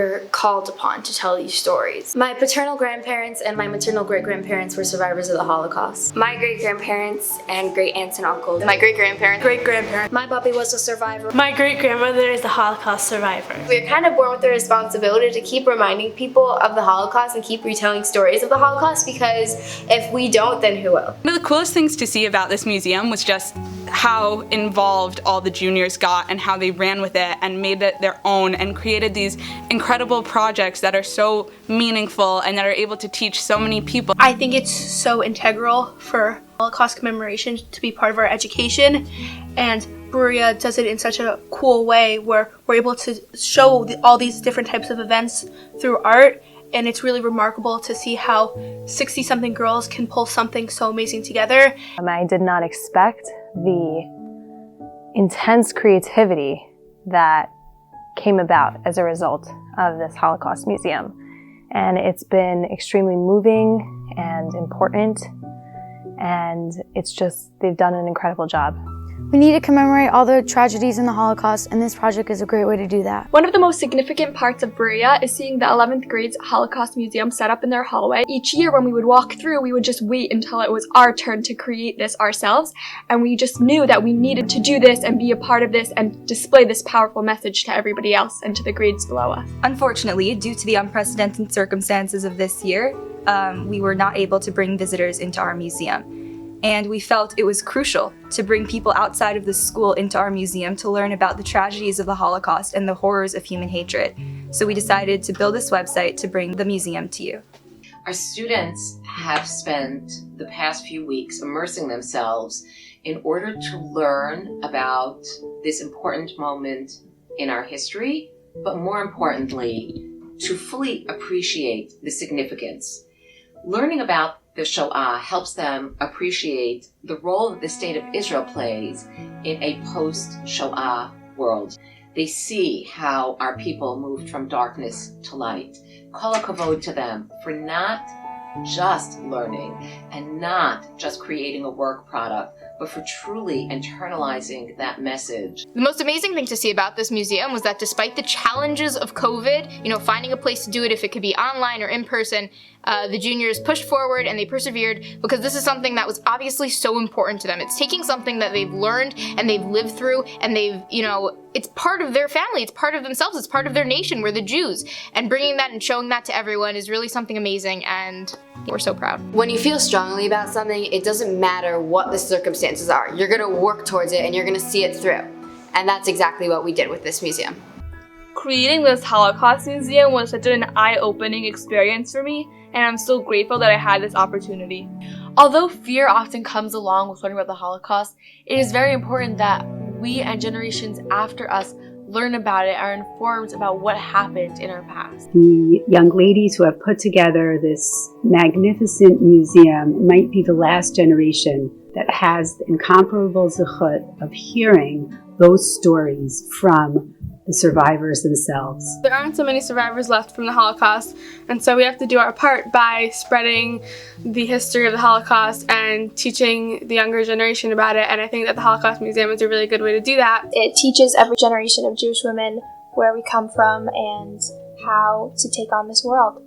We're called upon to tell these stories. My paternal grandparents and my maternal great-grandparents were survivors of the Holocaust. My great-grandparents and great-aunts and uncles. My great-grandparents. Great-grandparents. My puppy was a survivor. My great-grandmother is a Holocaust survivor. We're kind of born with the responsibility to keep reminding people of the Holocaust and keep retelling stories of the Holocaust, because if we don't, then who will? One of the coolest things to see about this museum was just how involved all the juniors got and how they ran with it and made it their own and created these incredible projects that are so meaningful and that are able to teach so many people. I think it's so integral for Holocaust commemoration to be part of our education, and Bruriah does it in such a cool way where we're able to show all these different types of events through art, and it's really remarkable to see how 60-something girls can pull something so amazing together. I did not expect the intense creativity that came about as a result of this Holocaust museum. And it's been extremely moving and important, and it's just, they've done an incredible job. We need to commemorate all the tragedies in the Holocaust, and this project is a great way to do that. One of the most significant parts of Bruriah is seeing the 11th grade's Holocaust Museum set up in their hallway. Each year when we would walk through, we would just wait until it was our turn to create this ourselves, and we just knew that we needed to do this and be a part of this and display this powerful message to everybody else and to the grades below us. Unfortunately, due to the unprecedented circumstances of this year, we were not able to bring visitors into our museum. And we felt it was crucial to bring people outside of the school into our museum to learn about the tragedies of the Holocaust and the horrors of human hatred. So we decided to build this website to bring the museum to you. Our students have spent the past few weeks immersing themselves in order to learn about this important moment in our history, but more importantly, to fully appreciate the significance. Learning about the Shoah helps them appreciate the role that the state of Israel plays in a post-Shoah world. They see how our people moved from darkness to light. Kol hakavod to them for not just learning and not just creating a work product, but for truly internalizing that message. The most amazing thing to see about this museum was that despite the challenges of COVID, finding a place to do it, if it could be online or in person, the juniors pushed forward and they persevered, because this is something that was obviously so important to them. It's taking something that they've learned and they've lived through, and they've, it's part of their family, it's part of themselves, it's part of their nation. We're the Jews. And bringing that and showing that to everyone is really something amazing, and we're so proud. When you feel strongly about something, it doesn't matter what the circumstances are. You're gonna work towards it and you're gonna see it through. And that's exactly what we did with this museum. Creating this Holocaust Museum was such an eye-opening experience for me, and I'm so grateful that I had this opportunity. Although fear often comes along with learning about the Holocaust, it is very important that we and generations after us learn about it, are informed about what happened in our past. The young ladies who have put together this magnificent museum might be the last generation that has the incomparable zechut of hearing those stories from the survivors themselves. There aren't so many survivors left from the Holocaust, and so we have to do our part by spreading the history of the Holocaust and teaching the younger generation about it, and I think that the Holocaust Museum is a really good way to do that. It teaches every generation of Jewish women where we come from and how to take on this world.